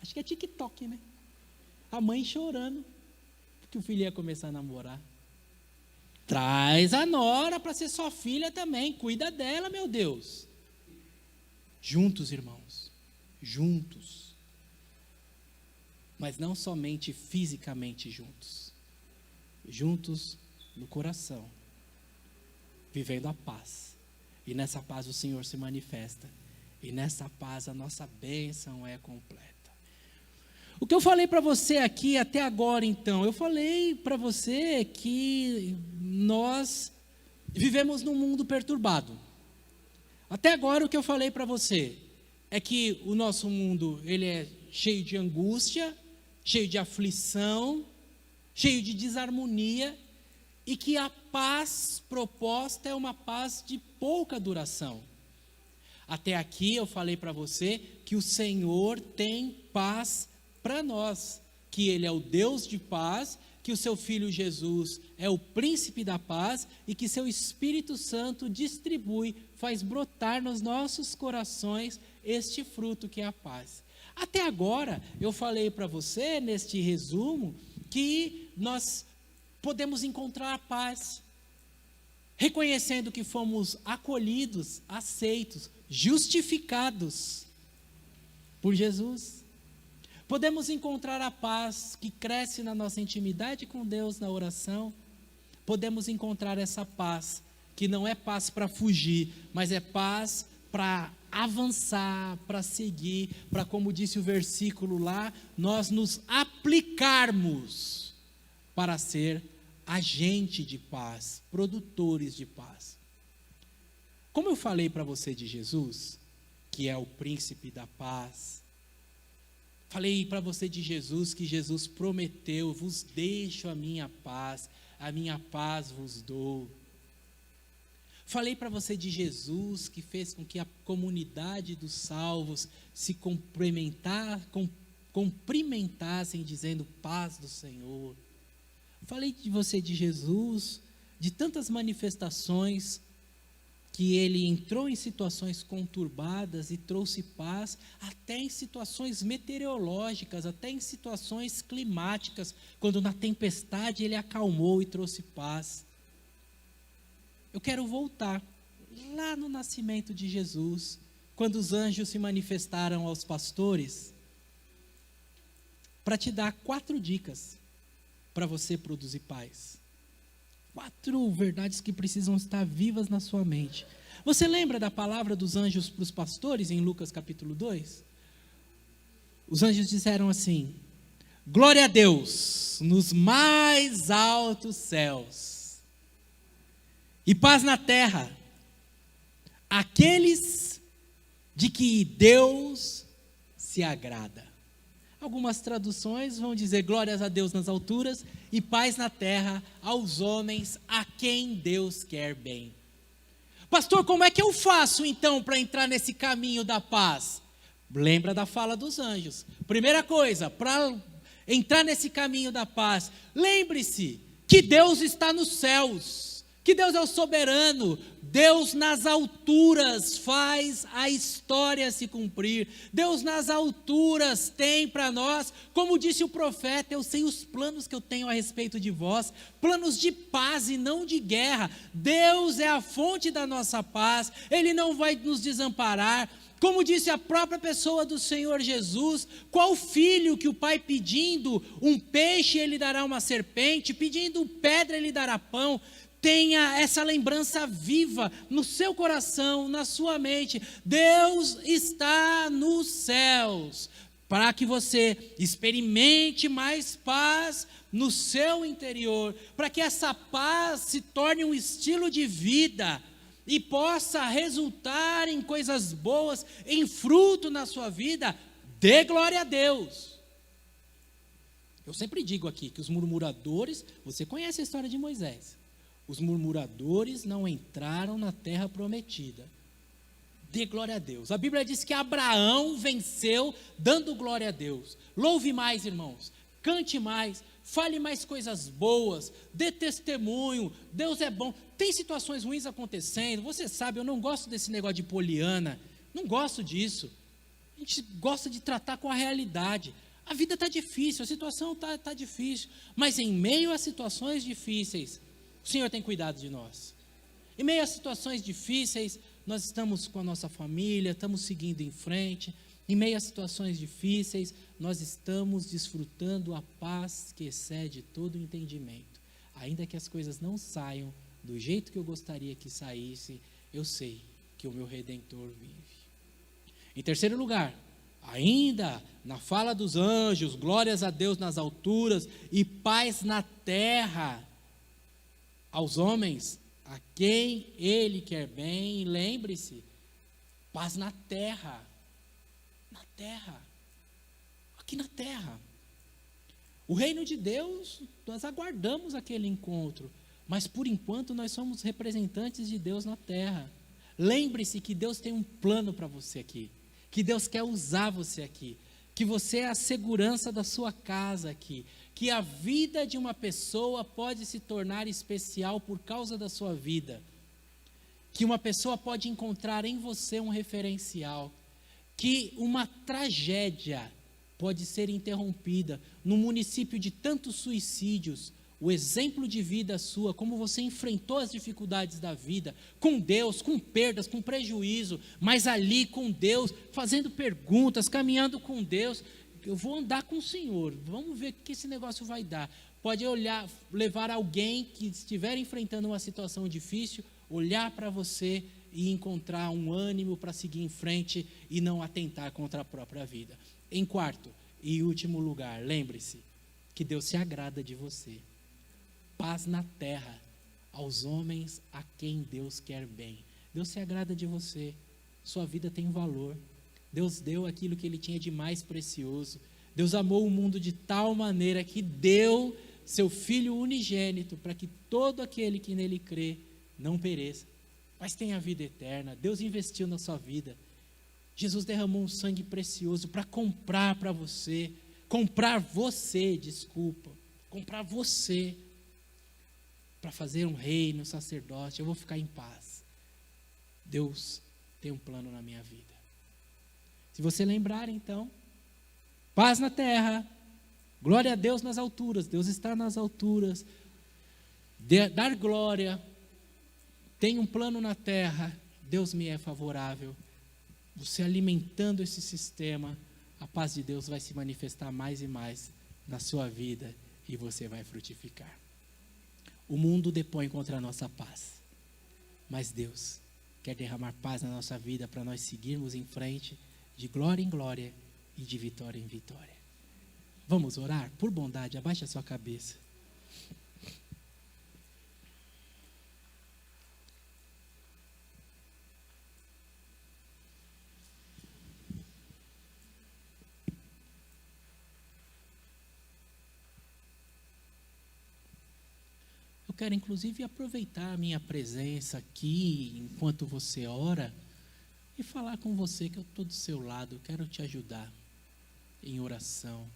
A: Acho que é TikTok, né? A mãe chorando, porque o filho ia começar a namorar. Traz a nora para ser sua filha também. Cuida dela, meu Deus. Juntos, irmãos. Juntos. Mas não somente fisicamente juntos. Juntos no coração. Vivendo a paz. E nessa paz o Senhor se manifesta. E nessa paz a nossa bênção é completa. O que eu falei para você aqui até agora, então? Eu falei para você que nós vivemos num mundo perturbado. Até agora o que eu falei para você é que o nosso mundo, ele é cheio de angústia, cheio de aflição, cheio de desarmonia, e que a paz proposta é uma paz de pouca duração. Até aqui eu falei para você que o Senhor tem paz para nós, que Ele é o Deus de paz, que o seu Filho Jesus é o príncipe da paz e que seu Espírito Santo distribui, faz brotar nos nossos corações este fruto que é a paz. Até agora eu falei para você, neste resumo, que nós podemos encontrar a paz, reconhecendo que fomos acolhidos, aceitos, justificados por Jesus. Podemos encontrar a paz que cresce na nossa intimidade com Deus, na oração. Podemos encontrar essa paz, que não é paz para fugir, mas é paz para avançar, para seguir, para, como disse o versículo lá, nós nos aplicarmos para ser agente de paz, produtores de paz. Como eu falei para você de Jesus, que é o príncipe da paz, falei para você de Jesus, que Jesus prometeu, vos deixo a minha paz vos dou. Falei para você de Jesus, que fez com que a comunidade dos salvos se cumprimentassem dizendo paz do Senhor. Falei de você de Jesus, de tantas manifestações, que ele entrou em situações conturbadas e trouxe paz, até em situações meteorológicas, até em situações climáticas, quando na tempestade ele acalmou e trouxe paz. Eu quero voltar lá no nascimento de Jesus, quando os anjos se manifestaram aos pastores, para te dar 4 dicas para você produzir paz. 4 verdades que precisam estar vivas na sua mente. Você lembra da palavra dos anjos para os pastores em Lucas capítulo 2? Os anjos disseram assim: glória a Deus nos mais altos céus e paz na terra àqueles de que Deus se agrada. Algumas traduções vão dizer glórias a Deus nas alturas e paz na terra aos homens a quem Deus quer bem. Pastor, como é que eu faço então para entrar nesse caminho da paz? Lembra da fala dos anjos. Primeira coisa, para entrar nesse caminho da paz, lembre-se que Deus está nos céus, que Deus é o soberano. Deus nas alturas faz a história se cumprir. Deus nas alturas tem para nós, como disse o profeta, eu sei os planos que eu tenho a respeito de vós, planos de paz e não de guerra. Deus é a fonte da nossa paz, Ele não vai nos desamparar. Como disse a própria pessoa do Senhor Jesus, qual filho que o pai pedindo um peixe, ele dará uma serpente, pedindo pedra, ele dará pão? Tenha essa lembrança viva no seu coração, na sua mente. Deus está nos céus, para que você experimente mais paz no seu interior, para que essa paz se torne um estilo de vida e possa resultar em coisas boas, em fruto na sua vida. Dê glória a Deus. Eu sempre digo aqui que os murmuradores, você conhece a história de Moisés. Os murmuradores não entraram na terra prometida. Dê glória a Deus. A Bíblia diz que Abraão venceu dando glória a Deus. Louve mais, irmãos. Cante mais. fale mais coisas boas, dê testemunho, Deus é bom. Tem situações ruins acontecendo, você sabe, eu não gosto desse negócio de poliana, não gosto disso. A gente gosta de tratar com a realidade. A vida está difícil, a situação está difícil, mas em meio a situações difíceis, o Senhor tem cuidado de nós. Em meio a situações difíceis, nós estamos com a nossa família, estamos seguindo em frente. Em meio a situações difíceis, nós estamos desfrutando a paz que excede todo o entendimento. Ainda que as coisas não saiam do jeito que eu gostaria que saísse, eu sei que o meu Redentor vive. Em terceiro lugar, ainda na fala dos anjos, glórias a Deus nas alturas e paz na terra aos homens a quem Ele quer bem. Lembre-se, paz na terra. Na terra, aqui na terra. O reino de Deus, nós aguardamos aquele encontro, mas por enquanto nós somos representantes de Deus na terra. Lembre-se que Deus tem um plano para você aqui, que Deus quer usar você aqui, que você é a segurança da sua casa aqui, que a vida de uma pessoa pode se tornar especial por causa da sua vida, que uma pessoa pode encontrar em você um referencial, que uma tragédia pode ser interrompida. No município de tantos suicídios, o exemplo de vida sua, como você enfrentou as dificuldades da vida, com Deus, com perdas, com prejuízo, mas ali com Deus, fazendo perguntas, caminhando com Deus. Eu vou andar com o Senhor, vamos ver o que esse negócio vai dar. Pode olhar, levar alguém que estiver enfrentando uma situação difícil, olhar para você e encontrar um ânimo para seguir em frente e não atentar contra a própria vida. Em quarto e último lugar, lembre-se que Deus se agrada de você. Paz na terra aos homens a quem Deus quer bem. Deus se agrada de você, sua vida tem valor. Deus deu aquilo que Ele tinha de mais precioso. Deus amou o mundo de tal maneira que deu seu Filho unigênito para que todo aquele que nele crê não pereça, mas tem a vida eterna. Deus investiu na sua vida. Jesus derramou um sangue precioso para comprar você, comprar você para fazer um reino, um sacerdócio. Eu vou ficar em paz. Deus tem um plano na minha vida. Se você lembrar, então, paz na terra, glória a Deus nas alturas. Deus está nas alturas. Dar glória. Tem um plano na terra, Deus me é favorável. Você alimentando esse sistema, a paz de Deus vai se manifestar mais e mais na sua vida e você vai frutificar. O mundo depõe contra a nossa paz, mas Deus quer derramar paz na nossa vida para nós seguirmos em frente, de glória em glória e de vitória em vitória. Vamos orar? Por bondade, abaixe a sua cabeça. Quero inclusive aproveitar a minha presença aqui, enquanto você ora, e falar com você que eu estou do seu lado, quero te ajudar em oração.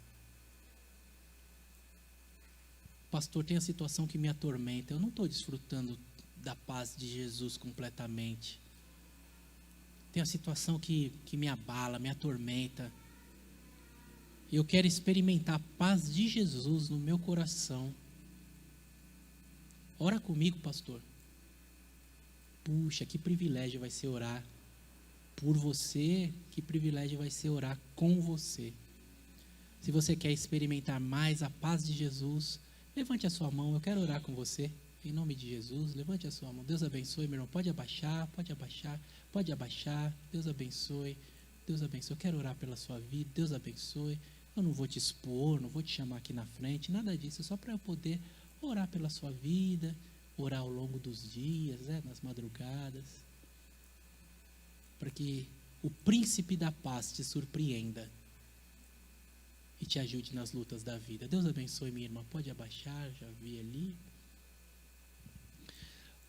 A: Pastor, tem a situação que me atormenta, eu não estou desfrutando da paz de Jesus completamente. Tem a situação que me abala, me atormenta. Eu quero experimentar a paz de Jesus no meu coração. Ora comigo, pastor. Puxa, que privilégio vai ser orar por você, que privilégio vai ser orar com você. Se você quer experimentar mais a paz de Jesus, levante a sua mão, eu quero orar com você. Em nome de Jesus, levante a sua mão. Deus abençoe, meu irmão. Pode abaixar, pode abaixar, pode abaixar. Deus abençoe, Deus abençoe. Eu quero orar pela sua vida, Deus abençoe. Eu não vou te expor, não vou te chamar aqui na frente, nada disso, só para eu poder orar pela sua vida, orar ao longo dos dias, nas madrugadas, para que o príncipe da paz te surpreenda e te ajude nas lutas da vida. Deus abençoe, minha irmã, pode abaixar, já vi ali.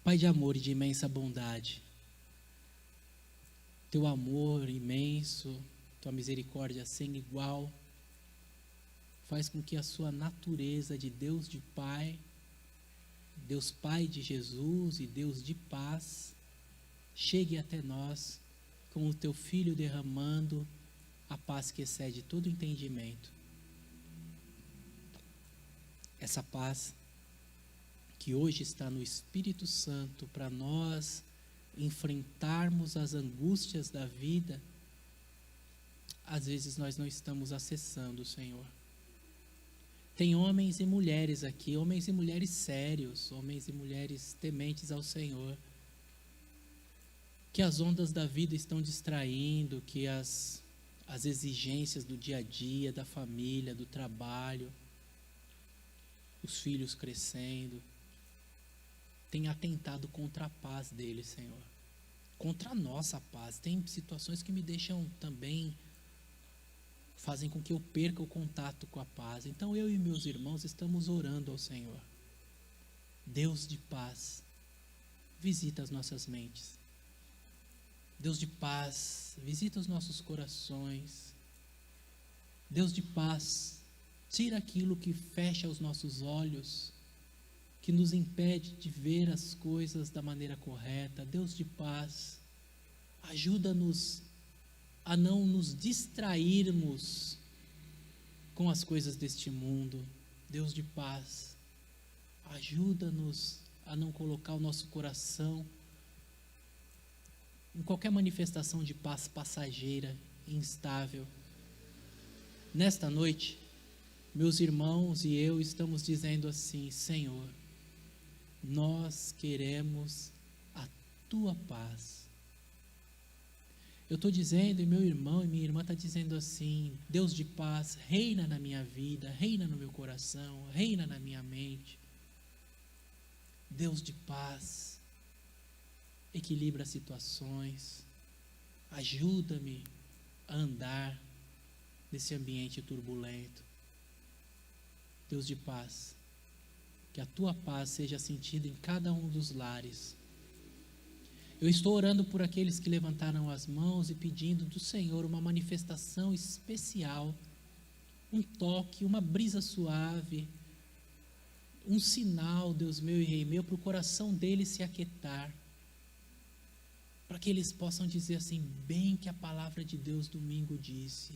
A: Pai de amor e de imensa bondade, teu amor imenso, tua misericórdia sem igual, faz com que a sua natureza de Deus de Pai, Deus Pai de Jesus e Deus de paz, chegue até nós com o teu Filho derramando a paz que excede todo entendimento. Essa paz que hoje está no Espírito Santo para nós enfrentarmos as angústias da vida, às vezes nós não estamos acessando, Senhor. Tem homens e mulheres aqui, homens e mulheres sérios, homens e mulheres tementes ao Senhor, que as ondas da vida estão distraindo, que as exigências do dia a dia, da família, do trabalho, os filhos crescendo, têm atentado contra a paz deles, Senhor. Contra a nossa paz. Tem situações que me deixam também, fazem com que eu perca o contato com a paz. Então eu e meus irmãos estamos orando ao Senhor. Deus de paz, visita as nossas mentes. Deus de paz, visita os nossos corações. Deus de paz, tira aquilo que fecha os nossos olhos, que nos impede de ver as coisas da maneira correta. Deus de paz, ajuda-nos a não nos distrairmos com as coisas deste mundo. Deus de paz, ajuda-nos a não colocar o nosso coração em qualquer manifestação de paz passageira e instável. Nesta noite, meus irmãos e eu estamos dizendo assim: Senhor, nós queremos a tua paz. Eu estou dizendo, e meu irmão e minha irmã está dizendo assim: Deus de paz, reina na minha vida, reina no meu coração, reina na minha mente. Deus de paz, equilibra as situações, ajuda-me a andar nesse ambiente turbulento. Deus de paz, que a tua paz seja sentida em cada um dos lares. Eu estou orando por aqueles que levantaram as mãos e pedindo do Senhor uma manifestação especial, um toque, uma brisa suave, um sinal, Deus meu e Rei meu, para o coração deles se aquietar, para que eles possam dizer assim: bem que a palavra de Deus domingo disse,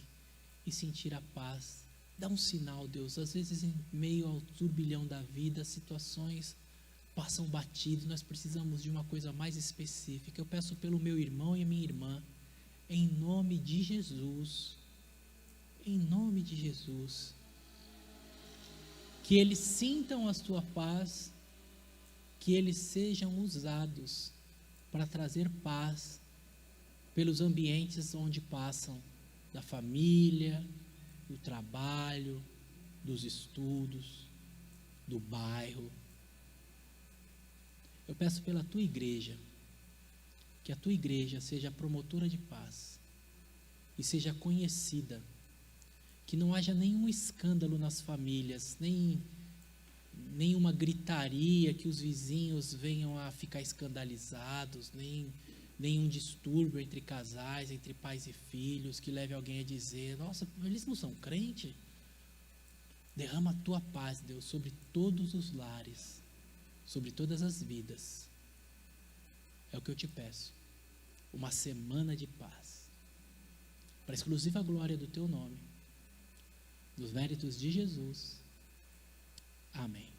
A: e sentir a paz. Dá um sinal, Deus. Às vezes em meio ao turbilhão da vida, situações passam batido, nós precisamos de uma coisa mais específica. Eu peço pelo meu irmão e a minha irmã, em nome de Jesus, em nome de Jesus, que eles sintam a tua paz, que eles sejam usados para trazer paz pelos ambientes onde passam, da família, do trabalho, dos estudos, do bairro. Eu peço pela tua igreja, que a tua igreja seja promotora de paz e seja conhecida, que não haja nenhum escândalo nas famílias, nenhuma gritaria, que os vizinhos venham a ficar escandalizados, nenhum distúrbio entre casais, entre pais e filhos, que leve alguém a dizer: nossa, eles não são crentes? Derrama a tua paz, Deus, sobre todos os lares, sobre todas as vidas. É o que eu te peço. Uma semana de paz, para a exclusiva glória do teu nome, nos méritos de Jesus. Amém.